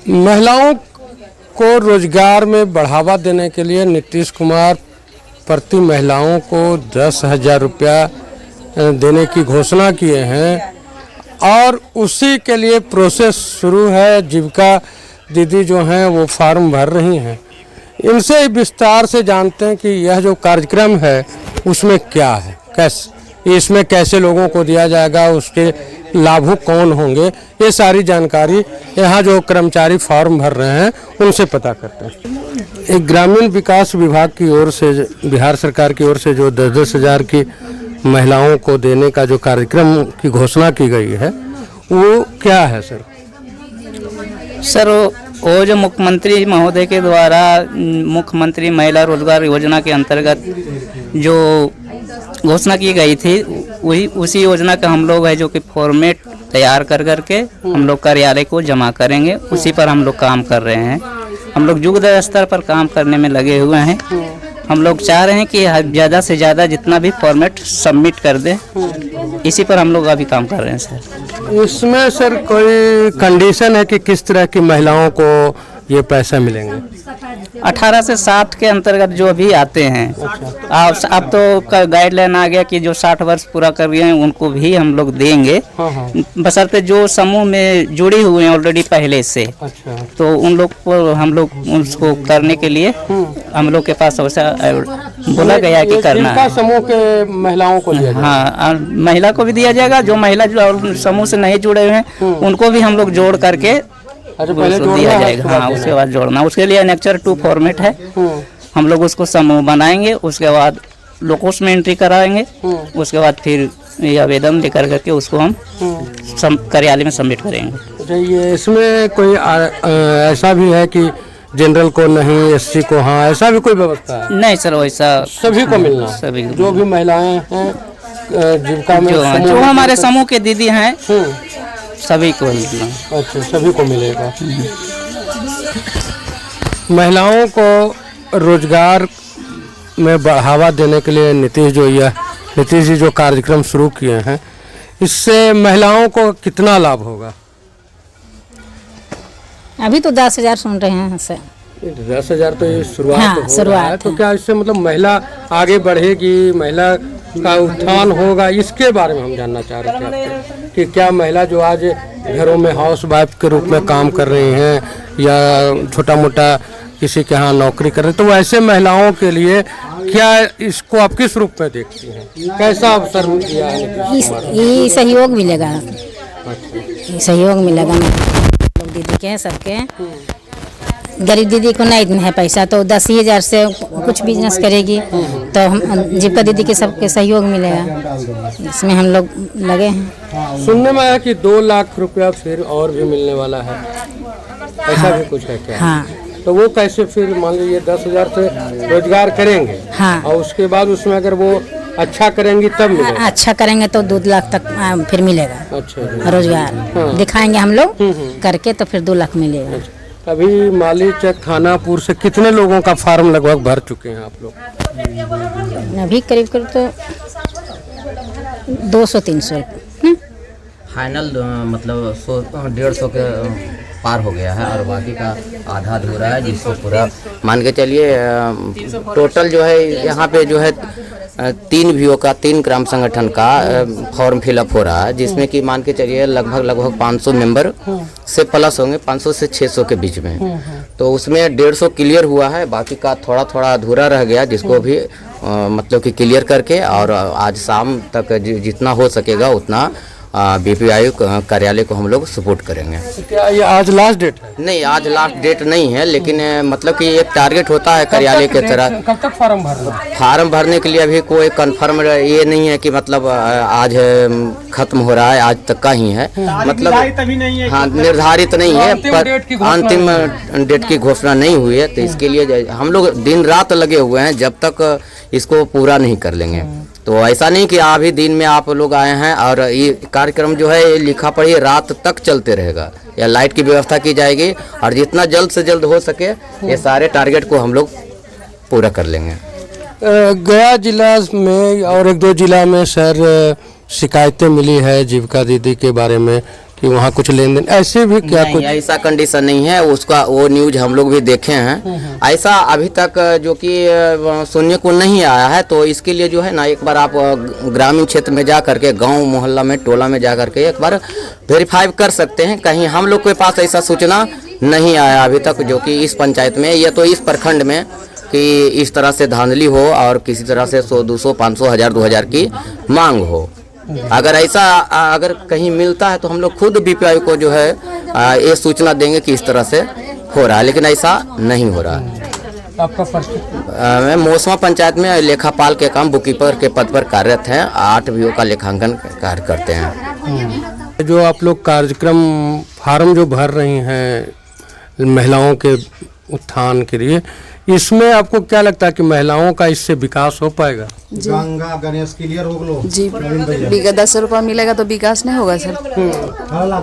महिलाओं को रोजगार में बढ़ावा देने के लिए नीतीश कुमार प्रति महिलाओं को 10,000 रुपया देने की घोषणा किए हैं और उसी के लिए प्रोसेस शुरू है। जीविका दीदी जो हैं वो फॉर्म भर रही हैं। इनसे विस्तार से जानते हैं कि यह जो कार्यक्रम है उसमें क्या है, कैसे इसमें कैसे लोगों को दिया जाएगा, उसके लाभुक कौन होंगे, ये सारी जानकारी यहाँ जो कर्मचारी फॉर्म भर रहे हैं उनसे पता करते हैं। एक ग्रामीण विकास विभाग की ओर से, बिहार सरकार की ओर से जो 10-10 हज़ार की महिलाओं को देने का जो कार्यक्रम की घोषणा की गई है वो क्या है सर? सर वो जो मुख्यमंत्री महोदय के द्वारा मुख्यमंत्री महिला रोजगार योजना के अंतर्गत जो घोषणा की गई थी वही उसी योजना का हम लोग है जो कि फॉर्मेट तैयार कर करके हम लोग कार्यालय को जमा करेंगे। उसी पर हम लोग काम कर रहे हैं। हम लोग युद्ध स्तर पर काम करने में लगे हुए हैं। हम लोग चाह रहे हैं कि ज़्यादा से ज़्यादा जितना भी फॉर्मेट सबमिट कर दें, इसी पर हम लोग अभी काम कर रहे हैं सर। इसमें सर कोई कंडीशन है कि किस तरह की महिलाओं को ये पैसा मिलेंगे? 18 से 60 के अंतर्गत जो अभी आते हैं। अब तो गाइडलाइन आ गया कि जो 60 वर्ष पूरा कर रहे हैं उनको भी हम लोग देंगे। बशर्ते जो समूह में जुड़ी हुए हैं ऑलरेडी पहले से। तो उन लोग को हम लोग उसको करने के लिए हम लोग के पास ऐसा बोला गया है कि करना है। समूह के महिलाओं को दिया जाएगा? हाँ, महिला को भी दिया जाएगा। जो महिला जो समूह से नहीं जुड़े हुए हैं उनको भी हम लोग जोड़ करके पहले दिया जाएगा। हाँ, उसके बाद जोड़ना, उसके लिए एनेक्चर 2 फॉर्मेट है। हम लोग उसको समूह बनाएंगे, उसके बाद लोकोस में एंट्री कराएंगे, उसके बाद फिर ये आवेदन लेकर करके उसको हम कार्यालय में सबमिट करेंगे। ये इसमें कोई ऐसा भी है कि जनरल को नहीं, एससी को हाँ, ऐसा भी कोई व्यवस्था है? नहीं सर, वैसा सभी को मिलना, सभी जो भी महिलाएं हैं जीविका में जो हमारे समूह के दीदी हैं सभी को मिलना। अच्छा, सभी को मिलेगा। महिलाओं को रोजगार में बढ़ावा देने के लिए नीतीश जी जो कार्यक्रम शुरू किए हैं, इससे महिलाओं को कितना लाभ होगा? अभी तो 10,000 सुन रहे हैं सर। 10,000 तो ये शुरुआत हाँ, हो शुरुआत रहा है। तो क्या इससे मतलब महिला आगे बढ़ेगी, महिला का उत्थान होगा? इसके बारे में हम जानना चाह रहे थे आपसे कि क्या महिला जो आज घरों में हाउस वाइफ के रूप में काम कर रही हैं या छोटा मोटा किसी के यहाँ नौकरी कर रहे हैं, तो ऐसे महिलाओं के लिए क्या इसको आप किस रूप में देखती हैं? कैसा अवसर दिया है? ये सहयोग मिलेगा, सहयोग मिलेगा दीदी के सबके। गरीब दीदी को नहीं है पैसा तो 10,000 से कुछ बिजनेस करेगी तो हम जीविका दीदी के सबके सहयोग मिलेगा। इसमें हम लोग लगे हैं। सुनने में आया कि 2 लाख रुपया फिर और भी मिलने वाला है, ऐसा भी कुछ है क्या? हाँ। तो वो कैसे फिर मान लीजिए 10,000 से रोजगार करेंगे? हाँ। और उसके बाद उसमें अगर वो अच्छा करेंगी तब मिलेगा? अच्छा करेंगे तो 2 लाख तक फिर मिलेगा। अच्छा, रोजगार हाँ। दिखाएंगे हम लोग करके तो फिर 2 लाख मिलेगा। अभी माली चक खानापुर से कितने लोगों का फार्म लगभग भर चुके हैं आप लोग? अभी करीब तो 200-300 फाइनल मतलब 100-150 के पार हो गया है और बाकी का आधा अधूरा है, जिसको पूरा मान के चलिए। टोटल जो है यहाँ पे जो है 3 VO का 3 ग्राम संगठन का फॉर्म फिलअप हो रहा है, जिसमें कि मान के चलिए लगभग 500 मेंबर से प्लस होंगे, 500 से 600 के बीच में। तो उसमें 150 क्लियर हुआ है, बाकी का थोड़ा थोड़ा अधूरा रह गया, जिसको भी मतलब कि क्लियर करके और आज शाम तक जितना हो सकेगा उतना BPI कार्यालय को हम लोग सपोर्ट करेंगे। क्या ये आज लास्ट डेट है? नहीं, आज लास्ट डेट नहीं है, लेकिन मतलब कि एक टारगेट होता है कार्यालय के तरह। कब तक फार्म भरना? फार्म भरने के लिए अभी कोई कंफर्म ये नहीं है कि मतलब आज खत्म हो रहा है, आज तक का ही है, मतलब हाँ निर्धारित नहीं है, पर अंतिम डेट की घोषणा नहीं हुई है। तो इसके लिए हम लोग दिन रात लगे हुए हैं जब तक इसको पूरा नहीं कर लेंगे। तो ऐसा नहीं कि अभी दिन में आप लोग आए हैं और ये कार्यक्रम जो है ये लिखा पढ़ी रात तक चलते रहेगा, या लाइट की व्यवस्था की जाएगी और जितना जल्द से जल्द हो सके ये सारे टारगेट को हम लोग पूरा कर लेंगे। गया जिला में और 1-2 जिला में सर शिकायतें मिली है जीविका दीदी के बारे में कि वहाँ कुछ लेन देन, ऐसे भी क्या नहीं, कुछ? ऐसा कंडीशन नहीं है उसका। वो न्यूज हम लोग भी देखे हैं, ऐसा अभी तक जो कि सुनने को नहीं आया है। तो इसके लिए जो है ना, एक बार आप ग्रामीण क्षेत्र में जा करके, गांव मोहल्ला में, टोला में जा करके एक बार वेरीफाई कर सकते हैं। कहीं हम लोग के पास ऐसा सूचना नहीं आया अभी तक, जो कि इस पंचायत में या तो इस प्रखंड में कि इस तरह से धांधली हो और किसी तरह से 100, 200, 500, 1000, 2000 की मांग हो। अगर ऐसा अगर कहीं मिलता है तो हम लोग खुद बीपीआई को जो है ये सूचना देंगे कि इस तरह से हो रहा है, लेकिन ऐसा नहीं हो रहा है। आपका परिचय? मैं मौसमा पंचायत में लेखापाल के काम बुककीपर के पद पर कार्यरत हैं। 8 VO का लेखांकन कार्य करते हैं। जो आप लोग कार्यक्रम फार्म जो भर रही हैं महिलाओं के उत्थान के लिए, इसमें आपको क्या लगता है कि महिलाओं का इससे विकास हो पाएगा? गंगा गणेश क्लियर हो गलो जी, 10 रुपया मिलेगा तो विकास नहीं होगा सर।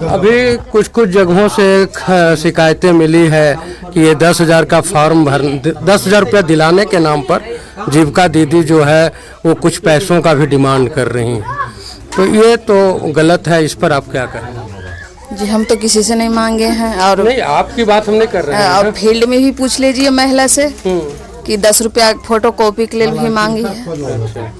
अभी कुछ कुछ जगहों से शिकायतें मिली है कि ये 10,000 का फॉर्म 10,000 रुपया दिलाने के नाम पर जीविका दीदी जो है वो कुछ पैसों का भी डिमांड कर रही हैं, तो ये तो गलत है। इस पर आप क्या कहें? जी, हम तो किसी से नहीं मांगे हैं। और नहीं, आपकी बात हम नहीं कर रहे हैं। और फील्ड में भी पूछ लीजिए महिला से कि 10 रुपया फोटो कॉपी के लिए भी मांगी है।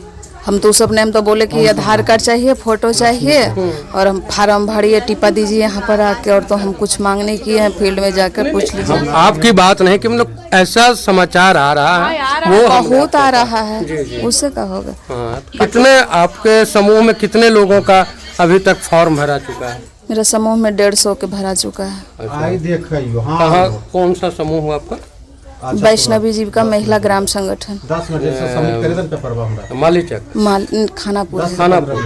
हम तो सब ने हम तो बोले कि आधार कार्ड चाहिए, फोटो चाहिए और हम फार्म भरिए, टिपा दीजिए यहाँ पर आके। और तो हम कुछ मांग नहीं किए हैं, फील्ड में जाकर पूछ लीजिए। आपकी बात नहीं कि मतलब ऐसा समाचार आ रहा है, वो बहुत आ रहा है, उससे क्या होगा। हाँ, कितने आपके समूह में कितने लोगों का अभी तक फॉर्म भरा चुका है? मेरा समूह में 150 के भरा चुका है। आई देखियो। हाँ, कहाँ, कौन सा समूह हुआ आपका? वैष्णवी जीविका महिला ग्राम संगठन, 10 बजे से सबमिट करे पेपर बा मालीचक, खानापुर। खानापुर।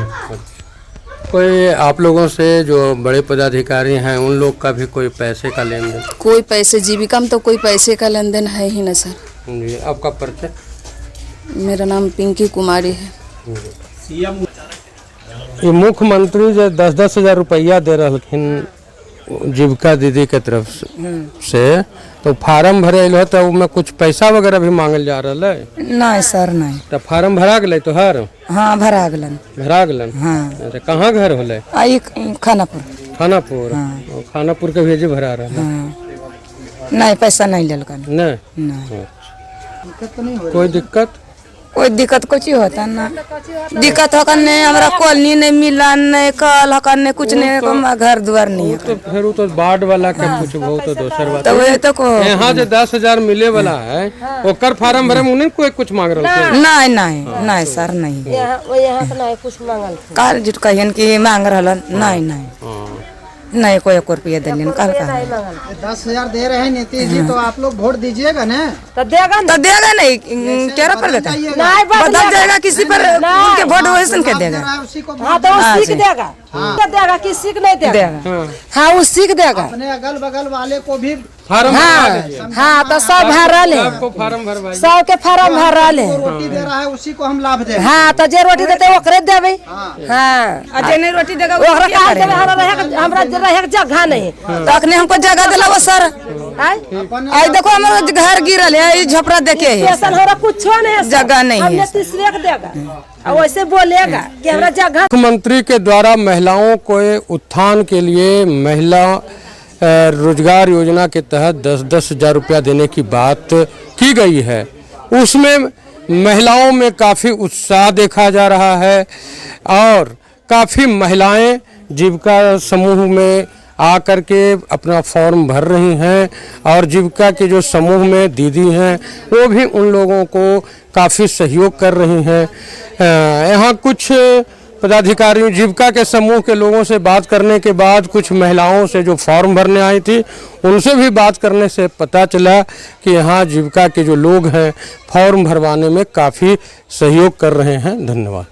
कोई आप लोगों से जो बड़े पदाधिकारी हैं उन लोग का भी कोई पैसे का लेन देन? कोई पैसे, जीविका में तो कोई पैसे का लेन देन है ही न सर। जी, आपका परिचय? मेरा नाम पिंकी कुमारी है। ये मुख्यमंत्री जो 10-10 हजार रुपया दे रहलखिन जीविका दीदी के तरफ से, तो फार्म भरे हो तो उसमें कुछ पैसा वगैरह भी मांगल जा रहा है? नहीं सर नहीं। तो फार्म भरा गए तो हर? हाँ भरा गलन। भरा गलन। हाँ। अच्छा, कहाँ घर होले? आई खानापुर। खानापुर। हाँ। खानापुर के भेजे भरा रहा? हाँ। नहीं, पैसा नहीं लेलकन। नहीं। कोई दिक्कत? कोई दिक्कत कुछ होता ना, दिक्कत होकर नहीं, हमारा कॉलोनी नहीं मिला, नहीं कल होकर नहीं कुछ नहीं, घर द्वार नहीं है। तो फिर तो बाढ़ वाला के कुछ बहुत तो दूसर बात। तो वही तो को यहाँ जो 10,000 मिले वाला है ओकर फार्म भरे में उन्हें कोई कुछ मांग रहा है? नहीं सर नहीं। यहाँ से नहीं कुछ मांगल। काल जुट कहियन कि मांग रहा नहीं कोई 1 रुपया दिलन काल का। 10,000 दे रहे हैं नीतीश जी, तो आप लोग वोट दीजिएगा ना। तो देगा नहीं, क्या पर देगा? बदल जाएगा किसी पर उनके वोट वैसे के देगा। उसी को हाँ, तो उसी को देगा। देगा किसी को नहीं देगा। हाँ, उसी को देगा। अपने अगल बगल वाले को भी फार्म हाँ, तो सब भर ले, आपको फार्म भरवाइए। सब के फार्म भर ले। रोटी दे रहा है उसी को हम लाभ देंगे। हाँ, तो जे रोटी देते ओकरे देवे। हाँ, अजय नहीं रोटी देगा ओकरा कहा देवे, हमरा रहे के जगह नहीं। तो अखने हमको जगह दिला वो सर। आई देखो हमारा घर गिरल है, झोपड़ा देखे पेशन हमरा कुछ नहीं, जगह नहीं है। हमने तीसरे को देगा और वैसे बोलेगा कि हमरा जगह। मुख्यमंत्री के द्वारा महिलाओं को उत्थान के लिए महिला रोजगार योजना के तहत 10-10 हजार रुपया देने की बात की गई है। उसमें महिलाओं में काफ़ी उत्साह देखा जा रहा है और काफ़ी महिलाएं जीविका समूह में आकर के अपना फॉर्म भर रही हैं और जीविका के जो समूह में दीदी हैं वो भी उन लोगों को काफ़ी सहयोग कर रही हैं। यहाँ कुछ पदाधिकारी जीविका के समूह के लोगों से बात करने के बाद कुछ महिलाओं से जो फॉर्म भरने आई थी उनसे भी बात करने से पता चला कि यहाँ जीविका के जो लोग हैं फॉर्म भरवाने में काफ़ी सहयोग कर रहे हैं। धन्यवाद।